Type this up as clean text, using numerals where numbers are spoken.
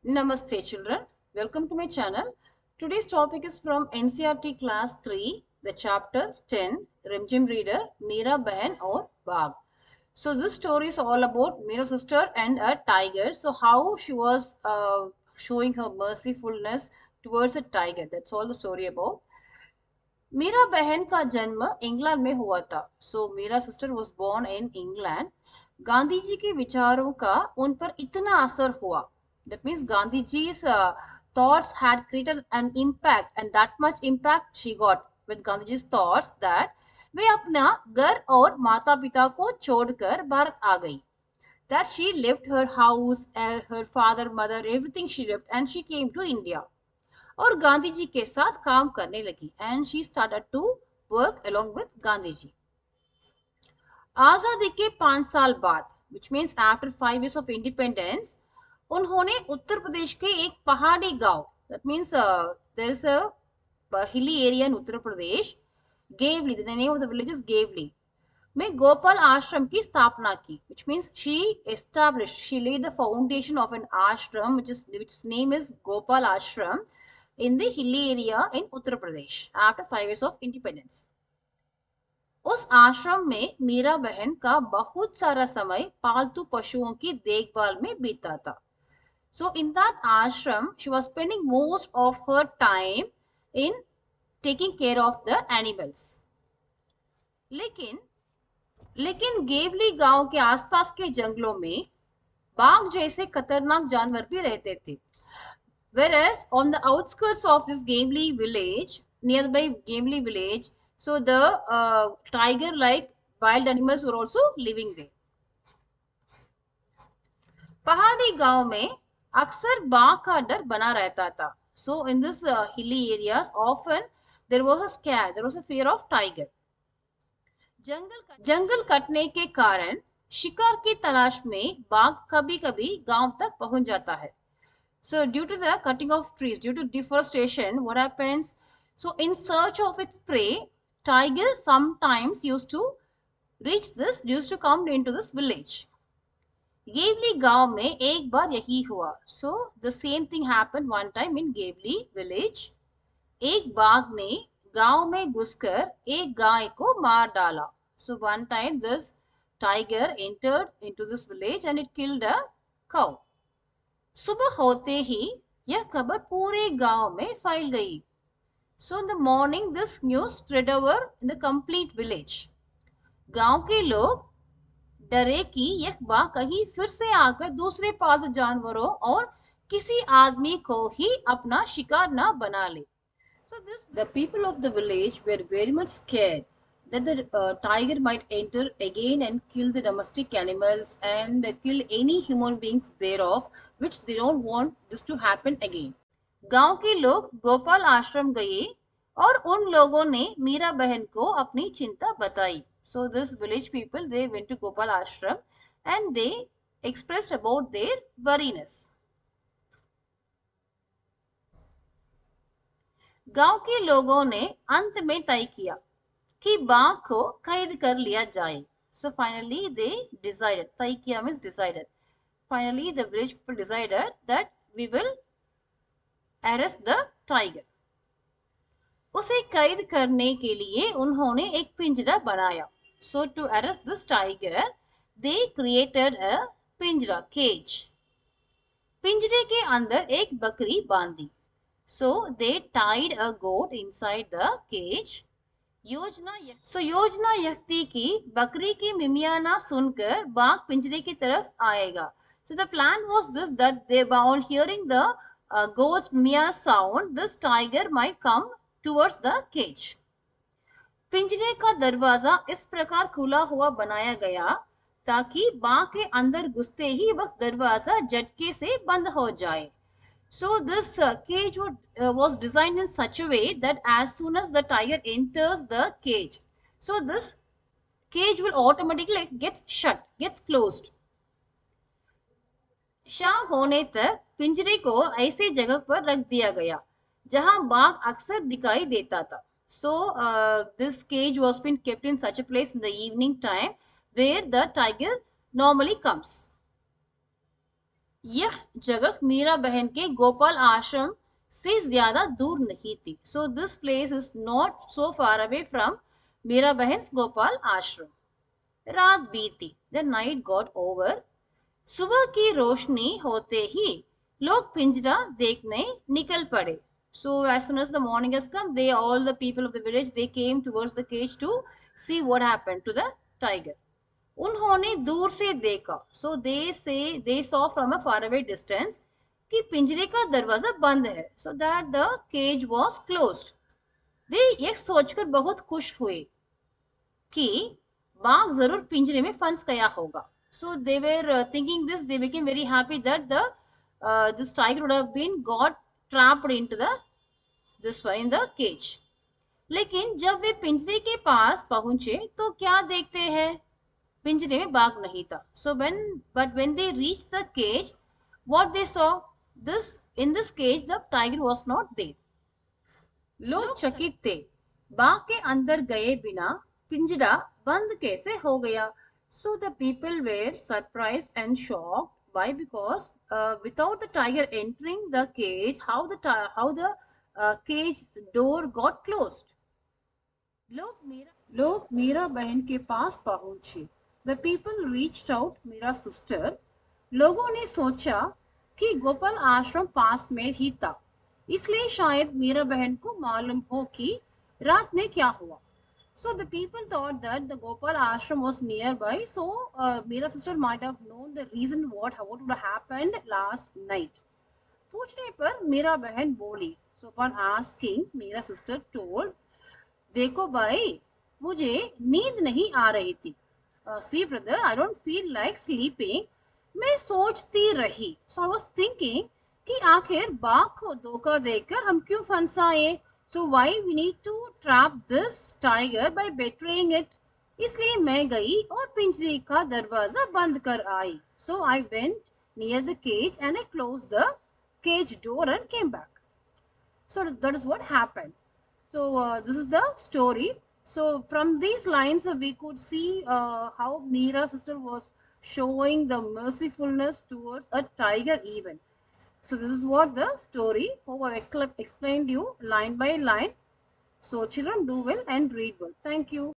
Namaste children, welcome to my channel. Today's topic is from NCRT class 3, the chapter 10, Rimjim Reader, Meera Bahan or Bagh. So this story is all about Meera's sister and a tiger. So how she was showing her mercifulness towards a tiger. That's all the story about. Meera बहन का जन्म England में हुआ था. So Meera sister was born in England. Gandhi ji के विचारों का उन पर इतना असर हुआ. That means Gandhi ji's thoughts had created an impact, and that much impact she got with Gandhi ji's thoughts that वे अपना घर और माता पिता को छोड़कर भारत आ गई. That she left her house, her father, mother, everything she left, and she came to India. और गांधी जी के साथ काम करने लगी. And she started to work along with Gandhi ji. आजादी के 5 साल बाद, which means after 5 years of independence, उन्होंने उत्तर प्रदेश के एक पहाड़ी गांव, that means there is a hilly area in Uttar Pradesh, Gevli, the name of the village is Gevli, में गोपाल आश्रम की स्थापना की. Which means she laid the foundation of an ashram which name is Gopal Ashram in the hilly area in Uttar Pradesh after 5 years of independence. उस आश्रम में मीरा बहन का बहुत सारा समय पालतू पशुओं की देखभाल में बीता था. So in that ashram, she was spending most of her time in taking care of the animals. लेकिन लेकिन गेवली गांव के आसपास के जंगलों में बाघ जैसे खतरनाक जानवर भी रहते थे. Whereas on the outskirts of this Gamely village, nearby Gamely village, so the tiger-like wild animals were also living there. पहाड़ी गांव में अक्सर बाघ का डर बना रहता था. So in this hilly areas, often there was a scare, there was a fear of tiger. जंगल कटने के कारण शिकार की तलाश में बाघ कभी-कभी गांव तक पहुंच जाता है. So due to the cutting of trees, due to deforestation, what happens? So in search of its prey, tiger sometimes used to come into this village. गेवली गांव में एक बार यही हुआ. So the same thing happened one time in गेवली village. एक बाघ ने गांव में घुसकर एक गाय को मार डाला. So one time this tiger entered into this village and it killed a cow. सुबह होते ही यह खबर पूरे गांव में फैल गई. So in the morning this news spread over in the complete village. गांव के लोग डरे कि यह बाघ कहीं फिर से आकर दूसरे पालतू जानवरों और किसी आदमी को ही अपना शिकार न बना ले. So the people of the village were very much scared that the tiger might enter again and kill the domestic animals and kill any human beings thereof, which they don't want this to happen again. गांव के लोग गोपाल आश्रम गए और उन लोगों ने मीरा बहन को अपनी चिंता बताई. So this village people, they went to Gopal Ashram and they expressed about their worriness. गांव के लोगों ने अंत में तय किया कि बाघ को कैद कर लिया जाए. So finally they decided, तय किया means decided. Finally the village people decided that we will arrest the tiger. उसे कैद करने के लिए उन्होंने एक पिंजरा बनाया. So to arrest this tiger, they created a पिंजरा, cage. पिंजरे के अंदर एक बकरी बांधी. So they tied a goat inside the cage. योजना यह थी कि बकरी की मिमियाना सुनकर बाघ पिंजरे की तरफ आएगा. So the plan was this, that they on hearing the goat's mia sound, this tiger might come towards the cage. पिंजरे का दरवाजा इस प्रकार खुला हुआ बनाया गया ताकि बाघ के अंदर घुसते ही वक्त दरवाजा झटके से बंद हो जाए. So this cage was designed in such a way that as soon as the tiger enters the cage, so this cage will automatically gets closed. शाम होने तक पिंजरे को ऐसे जगह पर रख दिया गया जहां बाघ अक्सर दिखाई देता था. So this cage was been kept in such a place in the evening time where the tiger normally comes. यह जगह मीरा बहन के गोपाल आश्रम से ज्यादा दूर नहीं थी. So this place is not so far away from Meera Behn Gopal Ashram. रात बीती. The night got over. सुबह की रोशनी होते ही लोग पिंजरा देखने निकल पड़े. So as soon as the morning has come, they all the people of the village they came towards the cage to see what happened to the tiger. उन्होंने दूर से देखा. So they saw from a far away distance कि पिंजरे का दरवाजा बंद है. So that the cage was closed. वे यह सोचकर बहुत खुश हुए कि बाघ जरूर पिंजरे में फंस गया होगा. So they were thinking this. They became very happy that the this tiger would have been got trapped into the this one in the cage. लेकिन जब वे पिंजरे के पास पहुंचे तो क्या देखते हैं? पिंजरे में बाघ नहीं था. So when they reached the cage, what they saw? This in this cage the tiger was not there. लोग चकित थे. बाग के अंदर गए बिना पिंजरा बंद कैसे हो गया? So the people were surprised and shocked. Why? Because without the tiger entering the cage, how the cage door got closed? लोग मीरा बहन के पास पहुंचे. The people reached out Meera sister. लोगों ने सोचा कि गोपाल आश्रम पास में ही था, इसलिए शायद मीरा बहन को मालूम हो कि रात में क्या हुआ. So the people thought that the Gopal ashram was nearby. So Meera sister might have known the reason what would have happened last night. पूछने पर मीरा बहन बोली. So upon asking, Meera sister told, देखो भाई, मुझे नींद नहीं आ रही थी. See brother, I don't feel like sleeping. मैं सोचती रही. So I was thinking कि आखिर बाघ को धोखा देकर हम क्यों फंसाए. So why we need to trap this tiger by betraying it. इसलिए मैं गई और पिंजरे का दरवाजा बंद कर आई. So I went near the cage and I closed the cage door and came back. So that is what happened. So this is the story. So from these lines, we could see how Meera sister was showing the mercifulness towards a tiger even. So this is what the story. Hope I've explained you line by line. So children do well and read well. Thank you.